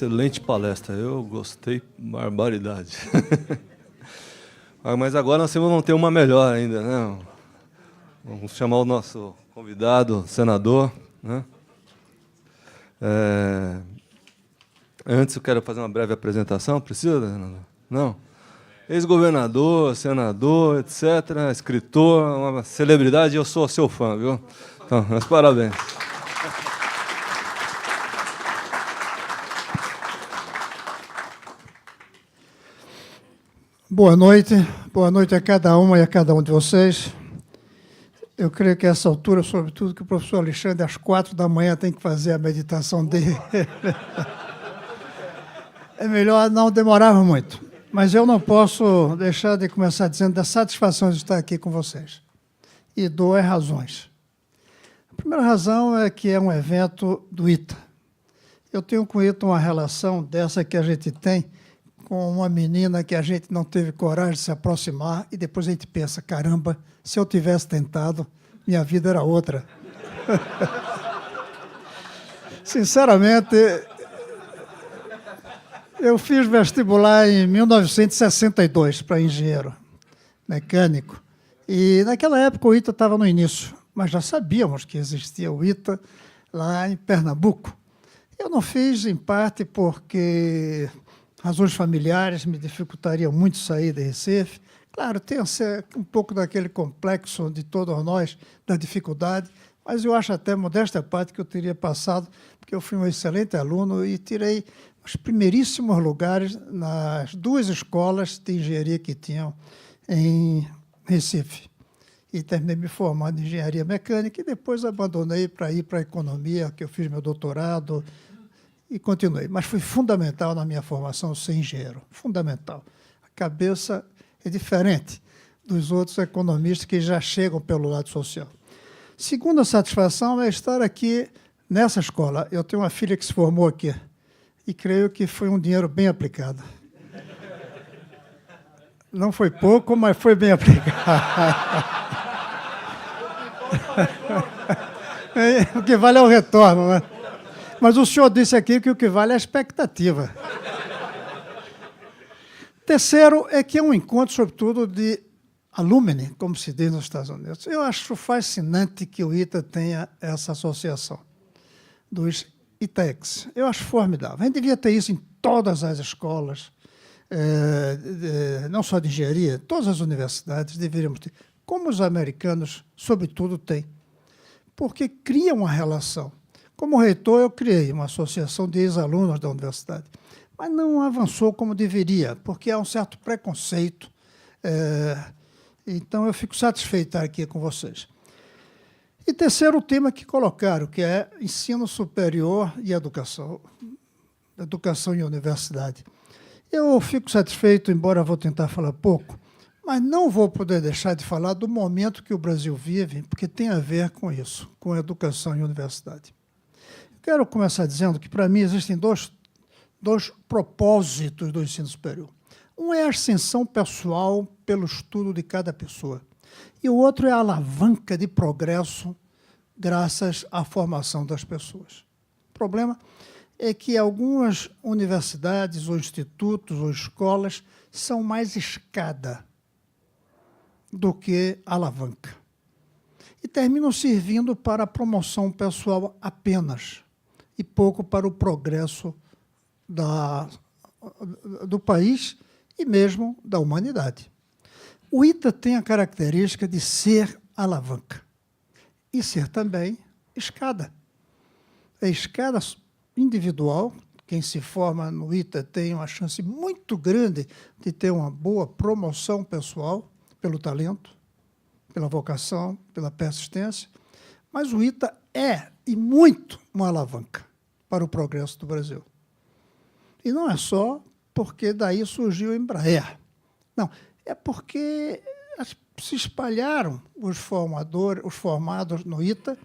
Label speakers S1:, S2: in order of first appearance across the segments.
S1: excelente palestra. Eu gostei, barbaridade. Mas agora nós vamos ter uma melhor ainda, né? Vamos chamar o nosso convidado, senador, né? Antes eu quero fazer uma breve apresentação. Precisa, senador? Não? Ex-governador, senador, etc., escritor, uma celebridade, eu sou seu fã, viu? Então, meus parabéns.
S2: Boa noite a cada uma e a cada um de vocês. Eu creio que a essa altura, sobretudo, que o professor Alexandre, às 4 da manhã, tem que fazer a meditação dele. É melhor não demorar muito. Mas eu não posso deixar de começar dizendo da satisfação de estar aqui com vocês. E dou razões. A primeira razão é que é um evento do ITA. Eu tenho com o ITA uma relação dessa que a gente tem com uma menina que a gente não teve coragem de se aproximar e depois a gente pensa, caramba, se eu tivesse tentado, minha vida era outra. Sinceramente, eu fiz vestibular em 1962 para engenheiro mecânico. E naquela época o ITA estava no início, mas já sabíamos que existia o ITA lá em Pernambuco. Eu não fiz, em parte, porque razões familiares me dificultariam muito sair de Recife. Claro, tem um pouco daquele complexo de todos nós, da dificuldade, mas eu acho até, modesta parte, que eu teria passado, porque eu fui um excelente aluno e tirei os primeiríssimos lugares nas 2 escolas de engenharia que tinham em Recife. E terminei me formando em engenharia mecânica e depois abandonei para ir para a economia, que eu fiz meu doutorado, e continuei. Mas foi fundamental na minha formação ser engenheiro. Fundamental. A cabeça é diferente dos outros economistas que já chegam pelo lado social. Segunda satisfação é estar aqui nessa escola. Eu tenho uma filha que se formou aqui e creio que foi um dinheiro bem aplicado. Não foi pouco, mas foi bem aplicado. O que vale é o retorno, né? Mas o senhor disse aqui que o que vale é a expectativa. Terceiro é que é um encontro, sobretudo, de alumni, como se diz nos Estados Unidos. Eu acho fascinante que o ITA tenha essa associação dos ITEX. Eu acho formidável. A gente devia ter isso em todas as escolas, não só de engenharia, todas as universidades deveríamos ter. Como os americanos, sobretudo, têm. Porque cria uma relação. Como reitor, eu criei uma associação de ex-alunos da universidade, mas não avançou como deveria, porque há um certo preconceito. Então, eu fico satisfeito de estar aqui com vocês. E terceiro, o tema que colocaram, que é ensino superior e educação e universidade. Eu fico satisfeito, embora vou tentar falar pouco, mas não vou poder deixar de falar do momento que o Brasil vive, porque tem a ver com isso, com educação e universidade. Quero começar dizendo que, para mim, existem dois propósitos do ensino superior. Um é a ascensão pessoal pelo estudo de cada pessoa. E o outro é a alavanca de progresso graças à formação das pessoas. O problema é que algumas universidades, ou institutos, ou escolas são mais escada do que alavanca. E terminam servindo para a promoção pessoal apenas, e pouco para o progresso do país e mesmo da humanidade. O ITA tem a característica de ser alavanca e ser também escada. A escada individual, quem se forma no ITA tem uma chance muito grande de ter uma boa promoção pessoal pelo talento, pela vocação, pela persistência, mas o ITA é, e muito, uma alavanca para o progresso do Brasil. E não é só porque daí surgiu a Embraer. Não, é porque se espalharam os formados no ITA,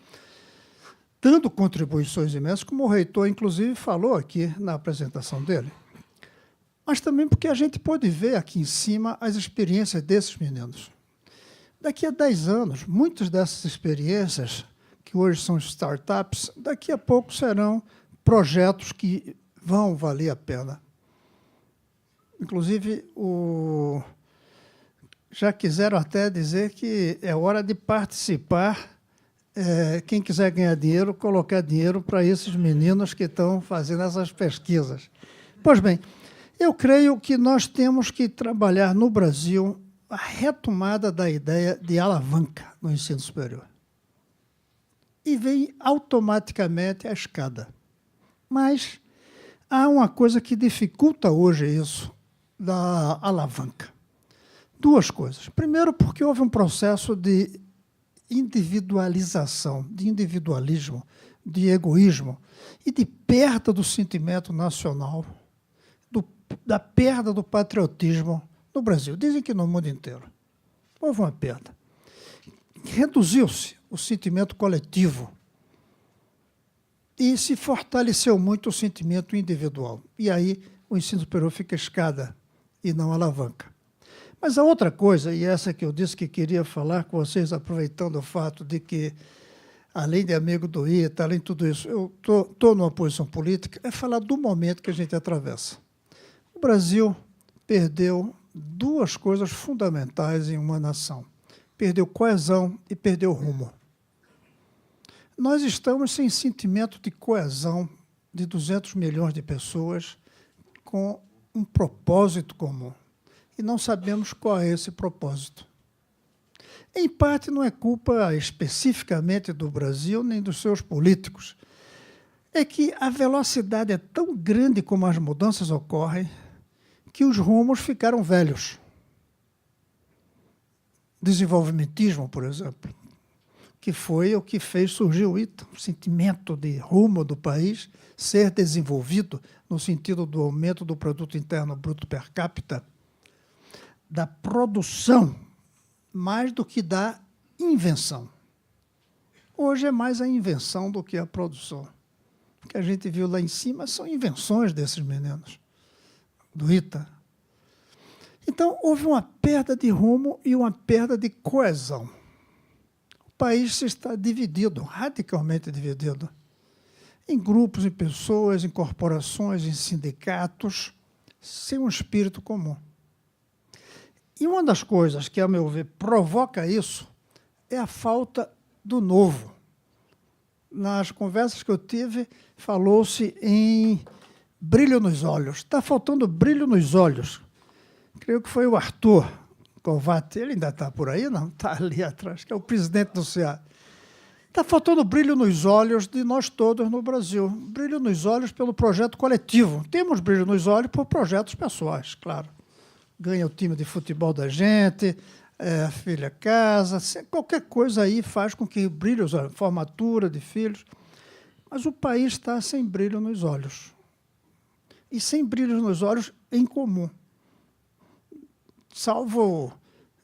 S2: dando contribuições imensas, como o reitor, inclusive, falou aqui na apresentação dele. Mas também porque a gente pôde ver aqui em cima as experiências desses meninos. Daqui a 10 anos, muitas dessas experiências, que hoje são startups, daqui a pouco serão projetos que vão valer a pena. Inclusive, já quiseram até dizer que é hora de participar, quem quiser ganhar dinheiro, colocar dinheiro para esses meninos que estão fazendo essas pesquisas. Pois bem, eu creio que nós temos que trabalhar no Brasil a retomada da ideia de alavanca no ensino superior. E vem automaticamente a escada. Mas há uma coisa que dificulta hoje isso da alavanca. Duas coisas. Primeiro, porque houve um processo de individualização, de individualismo, de egoísmo e de perda do sentimento nacional, da perda do patriotismo no Brasil. Dizem que no mundo inteiro. Houve uma perda. Reduziu-se o sentimento coletivo e se fortaleceu muito o sentimento individual. E aí o ensino superior fica escada e não alavanca. Mas a outra coisa, e essa que eu disse que queria falar com vocês, aproveitando o fato de que, além de amigo do ITA, além de tudo isso, eu estou numa posição política, é falar do momento que a gente atravessa. O Brasil perdeu duas coisas fundamentais em uma nação. Perdeu coesão e perdeu rumo. Nós estamos sem sentimento de coesão de 200 milhões de pessoas com um propósito comum. E não sabemos qual é esse propósito. Em parte, não é culpa especificamente do Brasil nem dos seus políticos. É que a velocidade é tão grande como as mudanças ocorrem que os rumos ficaram velhos. Desenvolvimentismo, por exemplo, que foi o que fez surgir o ITA, o sentimento de rumo do país ser desenvolvido no sentido do aumento do produto interno bruto per capita, da produção, mais do que da invenção. Hoje é mais a invenção do que a produção. O que a gente viu lá em cima são invenções desses meninos, do ITA. Então, houve uma perda de rumo e uma perda de coesão. O país está dividido, radicalmente dividido, em grupos, em pessoas, em corporações, em sindicatos, sem um espírito comum. E uma das coisas que, a meu ver, provoca isso é a falta do novo. Nas conversas que eu tive, falou-se em brilho nos olhos. Está faltando brilho nos olhos. Creio que foi o Arthur Covatti, ele ainda está por aí, não? Está ali atrás, que é o presidente do CEA. Está faltando brilho nos olhos de nós todos no Brasil. Brilho nos olhos pelo projeto coletivo. Temos brilho nos olhos por projetos pessoais, claro. Ganha o time de futebol da gente, a filha casa, qualquer coisa aí faz com que brilhe os olhos, formatura de filhos. Mas o país está sem brilho nos olhos. E sem brilho nos olhos em comum. Salvo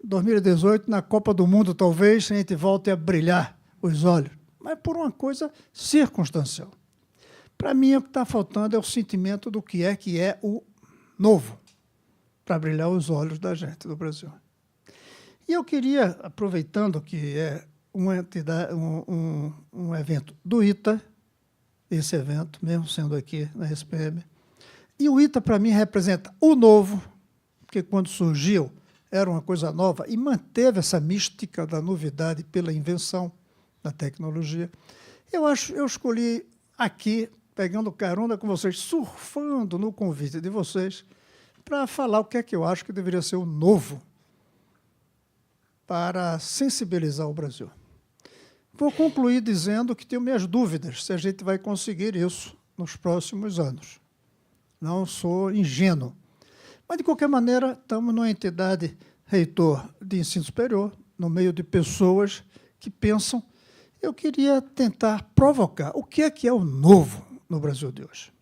S2: 2018, na Copa do Mundo, talvez a gente volte a brilhar os olhos, mas por uma coisa circunstancial. Para mim, o que está faltando é o sentimento do que é o novo, para brilhar os olhos da gente do Brasil. E eu queria, aproveitando que é uma entidade, um evento do ITA, esse evento, mesmo sendo aqui na SPM, e o ITA, para mim, representa o novo, porque quando surgiu era uma coisa nova e manteve essa mística da novidade pela invenção da tecnologia. Eu escolhi aqui, pegando carona com vocês, surfando no convite de vocês, para falar o que é que eu acho que deveria ser o novo para sensibilizar o Brasil. Vou concluir dizendo que tenho minhas dúvidas se a gente vai conseguir isso nos próximos anos. Não sou ingênuo. Mas, de qualquer maneira, estamos numa entidade reitor de ensino superior, no meio de pessoas que pensam. Eu queria tentar provocar o que é o novo no Brasil de hoje.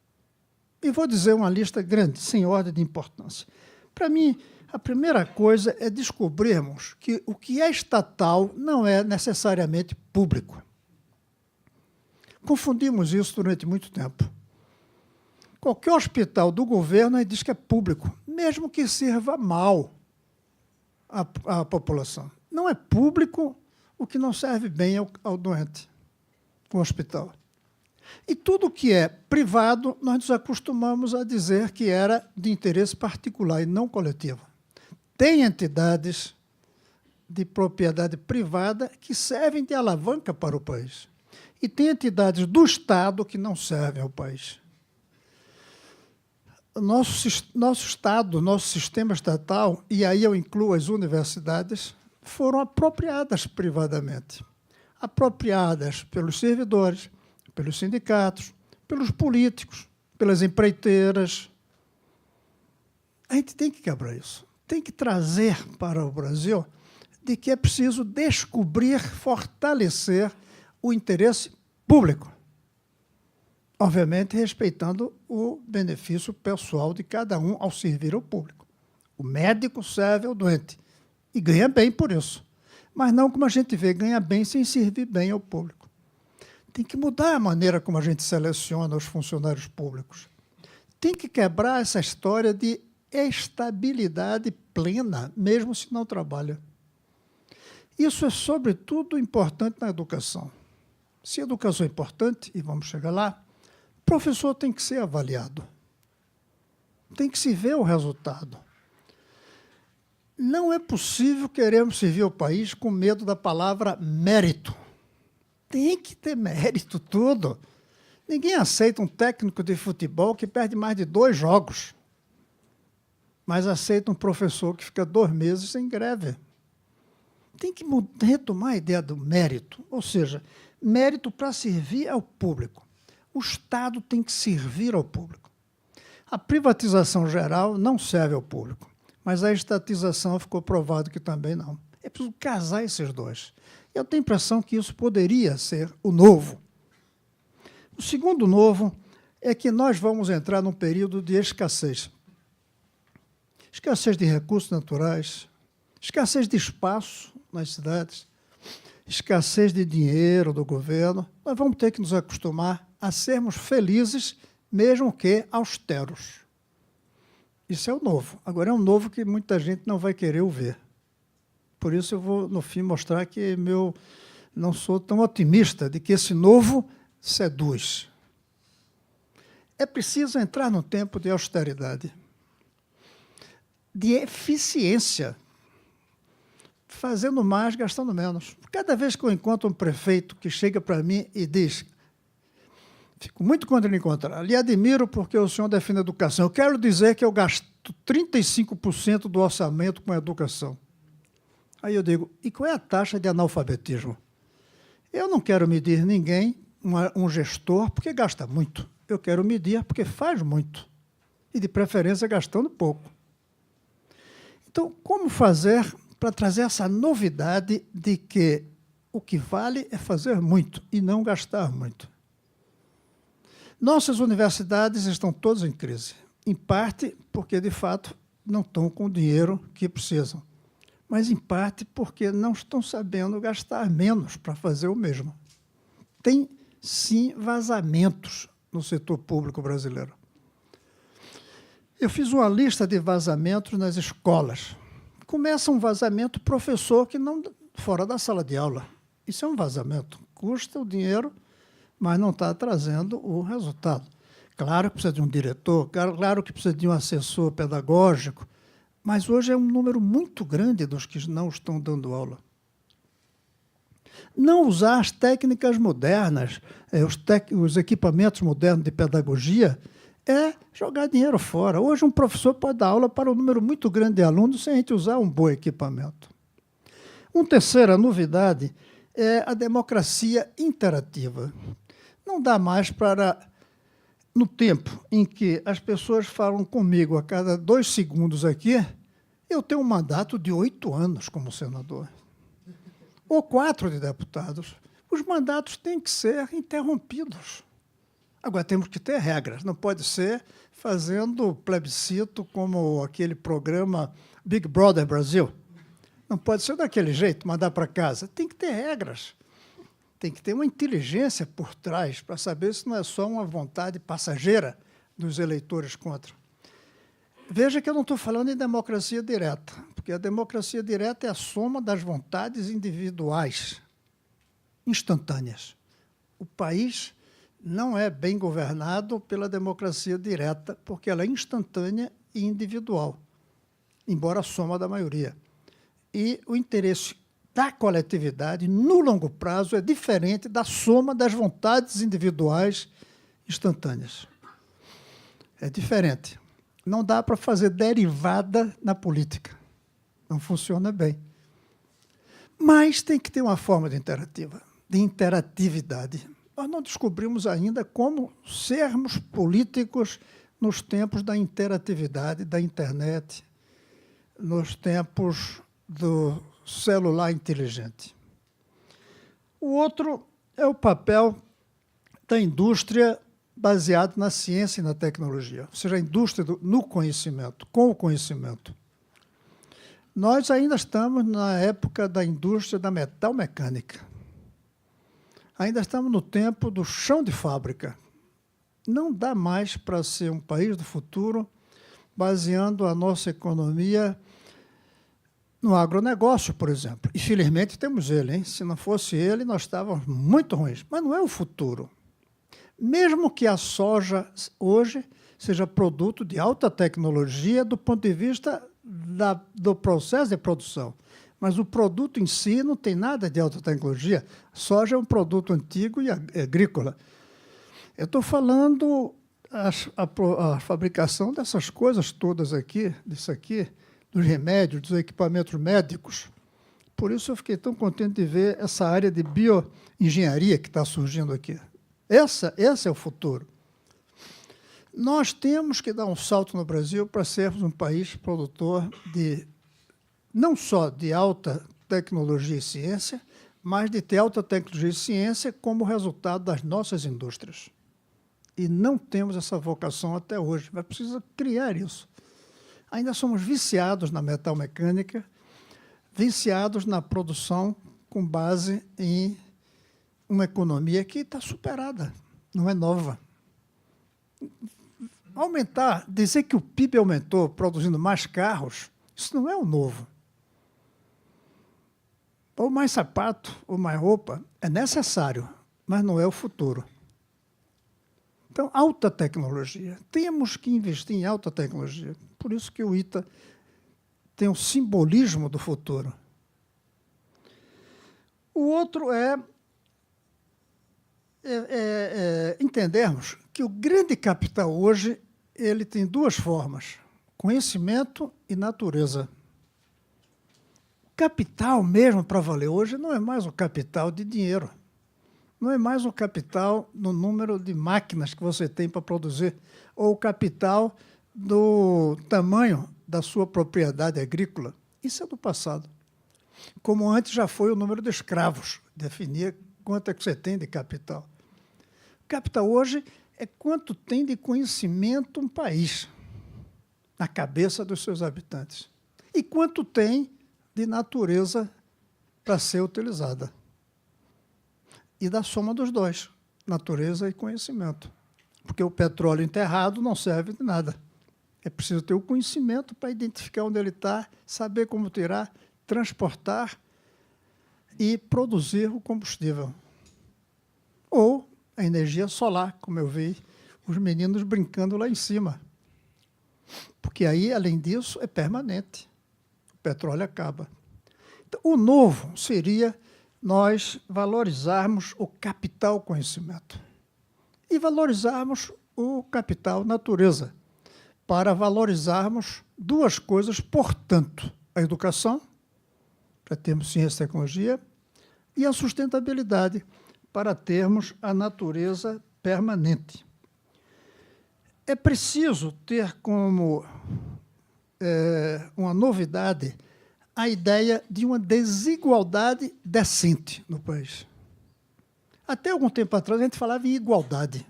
S2: E vou dizer uma lista grande, sem ordem de importância. Para mim, a primeira coisa é descobrirmos que o que é estatal não é necessariamente público. Confundimos isso durante muito tempo. Qualquer hospital do governo diz que é público, mesmo que sirva mal à população. Não é público o que não serve bem ao doente, o hospital. E tudo que é privado, nós nos acostumamos a dizer que era de interesse particular e não coletivo. Tem entidades de propriedade privada que servem de alavanca para o país. E tem entidades do Estado que não servem ao país. Nosso Estado, nosso sistema estatal, e aí eu incluo as universidades, foram apropriadas privadamente. Apropriadas pelos servidores, pelos sindicatos, pelos políticos, pelas empreiteiras. A gente tem que quebrar isso. Tem que trazer para o Brasil de que é preciso descobrir, fortalecer o interesse público. Obviamente, respeitando o benefício pessoal de cada um ao servir ao público. O médico serve ao doente e ganha bem por isso. Mas não como a gente vê, ganha bem sem servir bem ao público. Tem que mudar a maneira como a gente seleciona os funcionários públicos. Tem que quebrar essa história de estabilidade plena, mesmo se não trabalha. Isso é, sobretudo, importante na educação. Se a educação é importante, e vamos chegar lá, o professor tem que ser avaliado. Tem que se ver o resultado. Não é possível querermos servir o país com medo da palavra mérito. Tem que ter mérito tudo. Ninguém aceita um técnico de futebol que perde mais de 2 jogos, mas aceita um professor que fica 2 meses sem greve. Tem que retomar a ideia do mérito, ou seja, mérito para servir ao público. O Estado tem que servir ao público. A privatização geral não serve ao público, mas a estatização ficou provado que também não. É preciso casar esses dois. Eu tenho a impressão que isso poderia ser o novo. O segundo novo é que nós vamos entrar num período de escassez. Escassez de recursos naturais, escassez de espaço nas cidades, escassez de dinheiro do governo. Nós vamos ter que nos acostumar a sermos felizes, mesmo que austeros. Isso é o novo. Agora, é um novo que muita gente não vai querer ouvir. Por isso, eu vou, no fim, mostrar que não sou tão otimista de que esse novo seduz. É preciso entrar num tempo de austeridade, de eficiência, fazendo mais, gastando menos. Cada vez que eu encontro um prefeito que chega para mim e diz: fico muito contente de encontrar, lhe admiro porque o senhor defende a educação. Eu quero dizer que eu gasto 35% do orçamento com a educação. Aí eu digo: e qual é a taxa de analfabetismo? Eu não quero medir ninguém, um gestor, porque gasta muito. Eu quero medir porque faz muito. E, de preferência, gastando pouco. Então, como fazer para trazer essa novidade de que o que vale é fazer muito e não gastar muito? Nossas universidades estão todas em crise, em parte porque, de fato, não estão com o dinheiro que precisam, mas, em parte, porque não estão sabendo gastar menos para fazer o mesmo. Tem, sim, vazamentos no setor público brasileiro. Eu fiz uma lista de vazamentos nas escolas. Começa um vazamento professor que não fora da sala de aula. Isso é um vazamento. Custa o dinheiro, mas não está trazendo o resultado. Claro que precisa de um diretor, claro que precisa de um assessor pedagógico, mas hoje é um número muito grande dos que não estão dando aula. Não usar as técnicas modernas, os equipamentos modernos de pedagogia, é jogar dinheiro fora. Hoje, um professor pode dar aula para um número muito grande de alunos sem a gente usar um bom equipamento. Uma terceira novidade é a democracia interativa. Não dá mais para, no tempo em que as pessoas falam comigo a cada 2 segundos aqui, eu tenho um mandato de 8 anos como senador, ou 4 de deputados. Os mandatos têm que ser interrompidos. Agora, temos que ter regras. Não pode ser fazendo plebiscito como aquele programa Big Brother Brasil. Não pode ser daquele jeito, mandar para casa. Tem que ter regras. Tem que ter uma inteligência por trás para saber se não é só uma vontade passageira dos eleitores contra. Veja que eu não estou falando em democracia direta, porque a democracia direta é a soma das vontades individuais, instantâneas. O país não é bem governado pela democracia direta, porque ela é instantânea e individual, embora a soma da maioria. E o interesse da coletividade, no longo prazo, é diferente da soma das vontades individuais instantâneas. É diferente. Não dá para fazer derivada na política. Não funciona bem. Mas tem que ter uma forma de interatividade. Nós não descobrimos ainda como sermos políticos nos tempos da interatividade, da internet, nos tempos do celular inteligente. O outro é o papel da indústria baseado na ciência e na tecnologia, ou seja, a indústria no conhecimento, com o conhecimento. Nós ainda estamos na época da indústria da metalmecânica. Ainda estamos no tempo do chão de fábrica. Não dá mais para ser um país do futuro baseando a nossa economia no agronegócio, por exemplo. E, felizmente, temos ele, hein? Se não fosse ele, nós estávamos muito ruins. Mas não é o futuro. Mesmo que a soja, hoje, seja produto de alta tecnologia do ponto de vista do processo de produção. Mas o produto em si não tem nada de alta tecnologia. A soja é um produto antigo e agrícola. Eu estou falando a fabricação dessas coisas todas aqui, disso aqui, dos remédios, dos equipamentos médicos. Por isso eu fiquei tão contente de ver essa área de bioengenharia que está surgindo aqui. Esse é o futuro. Nós temos que dar um salto no Brasil para sermos um país produtor não só de alta tecnologia e ciência, mas de ter alta tecnologia e ciência como resultado das nossas indústrias. E não temos essa vocação até hoje, mas precisa criar isso. Ainda somos viciados na metalmecânica, viciados na produção com base em uma economia que está superada, não é nova. Dizer que o PIB aumentou produzindo mais carros, isso não é o novo. Ou mais sapato, ou mais roupa, é necessário, mas não é o futuro. Então, alta tecnologia. Temos que investir em alta tecnologia. Por isso que o ITA tem um simbolismo do futuro. O outro é entendermos que o grande capital hoje ele tem duas formas, conhecimento e natureza. O capital mesmo para valer hoje não é mais o capital de dinheiro, não é mais o capital no número de máquinas que você tem para produzir, ou o capital do tamanho da sua propriedade agrícola. Isso é do passado. Como antes já foi o número de escravos, definir quanto é que você tem de capital. Capital hoje é quanto tem de conhecimento um país na cabeça dos seus habitantes e quanto tem de natureza para ser utilizada. E da soma dos dois, natureza e conhecimento. Porque o petróleo enterrado não serve de nada. É preciso ter o conhecimento para identificar onde ele está, saber como tirar, transportar e produzir o combustível. Ou a energia solar, como eu vi os meninos brincando lá em cima. Porque aí, além disso, é permanente. O petróleo acaba. Então, o novo seria nós valorizarmos o capital conhecimento e valorizarmos o capital natureza, para valorizarmos duas coisas, portanto, a educação, para termos ciência e tecnologia, e a sustentabilidade, para termos a natureza permanente. É preciso ter como uma novidade a ideia de uma desigualdade decente no país. Até algum tempo atrás, a gente falava em igualdade.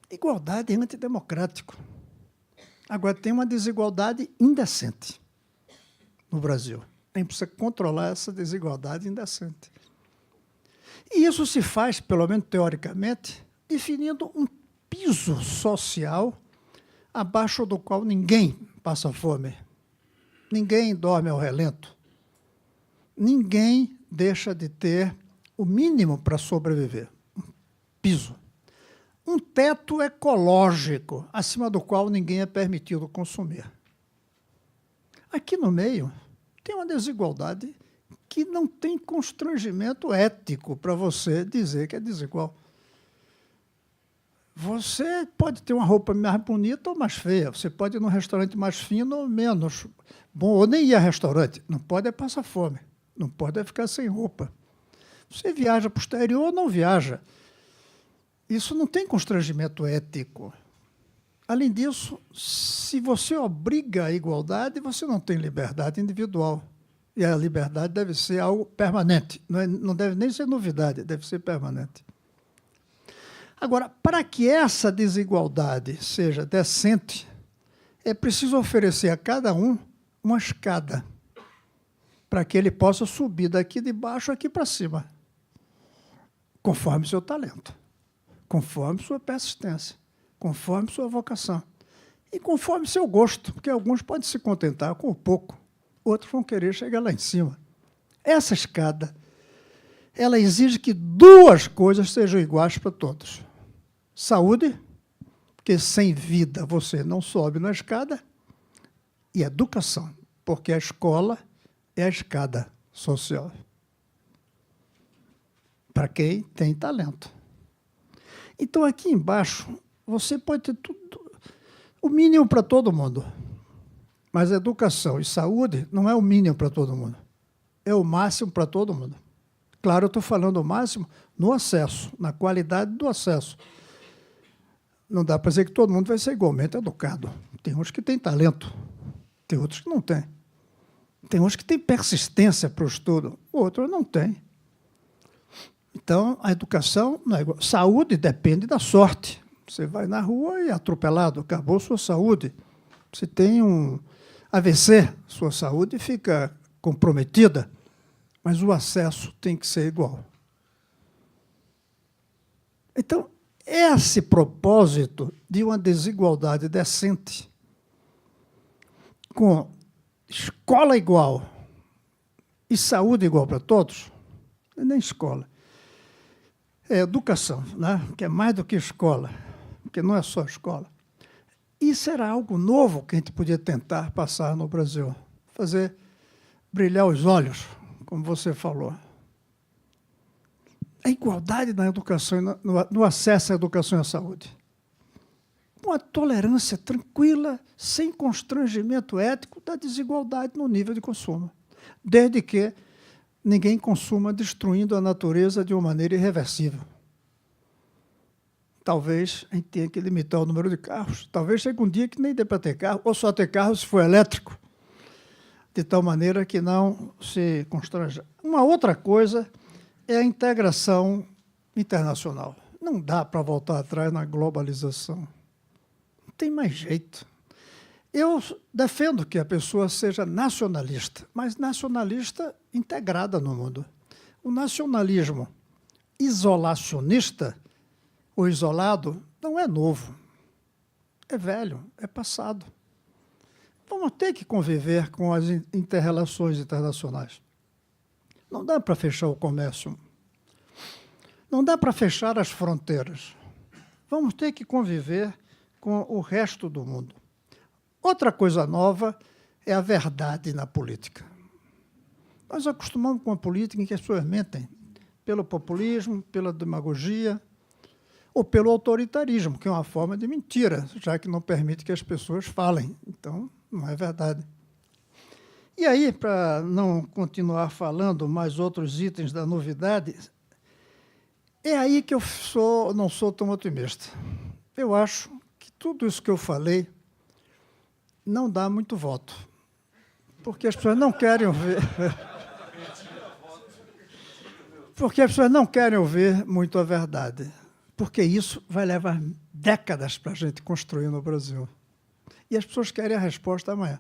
S2: Igualdade é antidemocrático. Agora, tem uma desigualdade indecente no Brasil. A gente precisa controlar essa desigualdade indecente. E isso se faz, pelo menos teoricamente, definindo um piso social abaixo do qual ninguém passa fome, ninguém dorme ao relento, ninguém deixa de ter o mínimo para sobreviver, um piso. um teto ecológico, acima do qual ninguém é permitido consumir. Aqui no meio tem uma desigualdade que não tem constrangimento ético para você dizer que é desigual. Você pode ter uma roupa mais bonita ou mais feia, você pode ir num restaurante mais fino ou menos bom, ou nem ir a restaurante. Não pode é passar fome, não pode é ficar sem roupa. Você viaja para o exterior ou não viaja. Isso não tem constrangimento ético. Além disso, se você obriga a igualdade, você não tem liberdade individual. E a liberdade deve ser algo permanente. Não deve nem ser novidade, deve ser permanente. Agora, para que essa desigualdade seja decente, é preciso oferecer a cada um uma escada, para que ele possa subir daqui de baixo aqui para cima, conforme seu talento, conforme sua persistência, conforme sua vocação e conforme seu gosto, porque alguns podem se contentar com o pouco, outros vão querer chegar lá em cima. Essa escada, ela exige que duas coisas sejam iguais para todos. Saúde, porque sem vida você não sobe na escada, e educação, porque a escola é a escada social. Para quem tem talento. Então, aqui embaixo, você pode ter tudo, o mínimo para todo mundo. Mas educação e saúde não é o mínimo para todo mundo. É o máximo para todo mundo. Claro, eu estou falando o máximo no acesso, na qualidade do acesso. Não dá para dizer que todo mundo vai ser igualmente educado. Tem uns que têm talento, tem outros que não têm. Tem uns que têm persistência para o estudo, outros não têm. Então, a educação não é igual. Saúde depende da sorte. Você vai na rua e é atropelado, acabou sua saúde. Você tem um AVC, sua saúde fica comprometida, mas o acesso tem que ser igual. Então, esse propósito de uma desigualdade decente, com escola igual e saúde igual para todos, não é nem escola, é educação, né? Que é mais do que escola, porque não é só escola. Isso era algo novo que a gente podia tentar passar no Brasil, fazer brilhar os olhos, como você falou. A igualdade na educação, no acesso à educação e à saúde. Uma tolerância tranquila, sem constrangimento ético da desigualdade no nível de consumo, desde que ninguém consuma destruindo a natureza de uma maneira irreversível. Talvez a gente tenha que limitar o número de carros. Talvez chegue um dia que nem dê para ter carro, ou só ter carro se for elétrico, de tal maneira que não se constranja. Uma outra coisa é a integração internacional. Não dá para voltar atrás na globalização. Não tem mais jeito. Eu defendo que a pessoa seja nacionalista, mas nacionalista integrada no mundo. O nacionalismo isolacionista, ou isolado, não é novo. É velho, é passado. Vamos ter que conviver com as inter-relações internacionais. Não dá para fechar o comércio. Não dá para fechar as fronteiras. Vamos ter que conviver com o resto do mundo. Outra coisa nova é a verdade na política. Nós acostumamos com a política em que as pessoas mentem pelo populismo, pela demagogia ou pelo autoritarismo, que é uma forma de mentira, já que não permite que as pessoas falem. Então, não é verdade. E aí, para não continuar falando mais outros itens da novidade, é aí que eu não sou tão otimista. Eu acho que tudo isso que eu falei não dá muito voto, porque as pessoas não querem ouvir. Porque as pessoas não querem ouvir muito a verdade, porque isso vai levar décadas para a gente construir no Brasil. E as pessoas querem a resposta amanhã.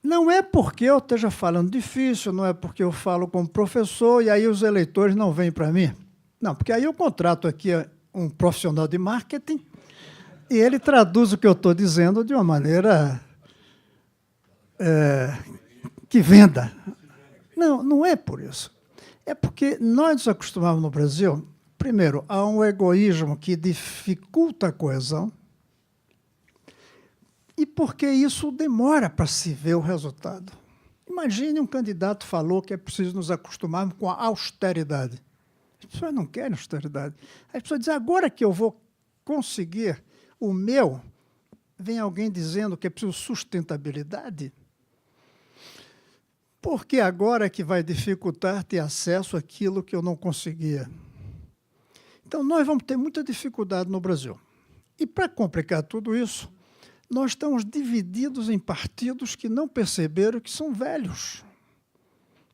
S2: Não é porque eu esteja falando difícil, não é porque eu falo como professor e aí os eleitores não vêm para mim. Não, porque aí eu contrato aqui um profissional de marketing e ele traduz o que eu estou dizendo de uma maneira que venda. Não, não é por isso. É porque nós nos acostumamos no Brasil Primeiro, há um egoísmo que dificulta a coesão, e porque isso demora para se ver o resultado. Imagine um candidato falou que é preciso nos acostumarmos com a austeridade. As pessoas não querem austeridade. As pessoas dizem, agora que eu vou conseguir o meu, vem alguém dizendo que é preciso sustentabilidade. Porque agora é que vai dificultar ter acesso àquilo que eu não conseguia. Então, nós vamos ter muita dificuldade no Brasil. E, para complicar tudo isso, nós estamos divididos em partidos que não perceberam que são velhos.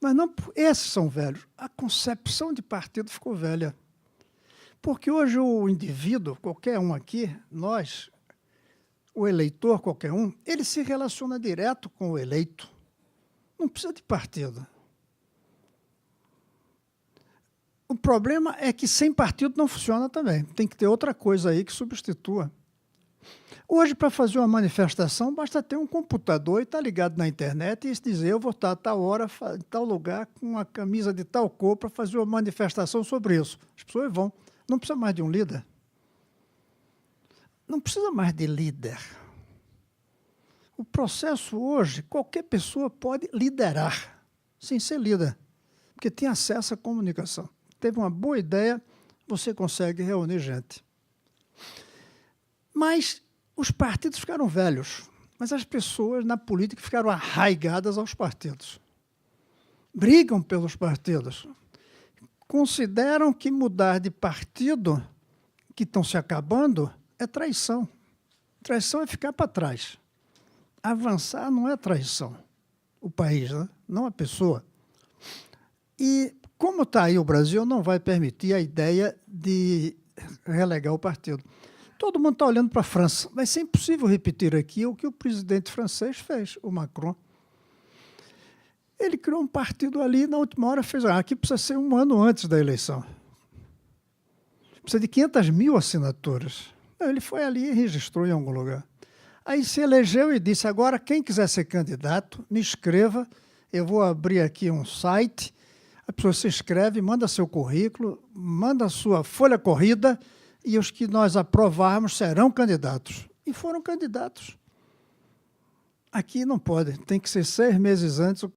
S2: Mas não esses são velhos. A concepção de partido ficou velha. Porque hoje o indivíduo, qualquer um aqui, nós, o eleitor, qualquer um, ele se relaciona direto com o eleito. Não precisa de partido. O problema é que sem partido não funciona também. Tem que ter outra coisa aí que substitua. Hoje, para fazer uma manifestação, basta ter um computador e estar ligado na internet e dizer eu vou estar a tal hora, em tal lugar, com uma camisa de tal cor para fazer uma manifestação sobre isso. As pessoas vão. Não precisa mais de um líder. Não precisa mais de líder. O processo hoje, qualquer pessoa pode liderar, sem ser líder, porque tem acesso à comunicação. Teve uma boa ideia, você consegue reunir gente. Mas os partidos ficaram velhos, mas as pessoas na política ficaram arraigadas aos partidos. Brigam pelos partidos. Consideram que mudar de partido, que estão se acabando, é traição. Traição é ficar para trás. Avançar não é traição. O país, né? Não a pessoa. E, como está aí o Brasil, não vai permitir a ideia de relegar o partido. Todo mundo está olhando para a França. Vai ser impossível repetir aqui o que o presidente francês fez, o Macron. Ele criou um partido ali, na última hora fez... aqui precisa ser um ano antes da eleição. Precisa de 500 mil assinaturas. Ele foi ali e registrou em algum lugar. Aí se elegeu e disse, agora quem quiser ser candidato, me escreva, eu vou abrir aqui um site, a pessoa se inscreve, manda seu currículo, manda sua folha corrida, e os que nós aprovarmos serão candidatos. E foram candidatos. Aqui não pode, tem que ser 6 meses antes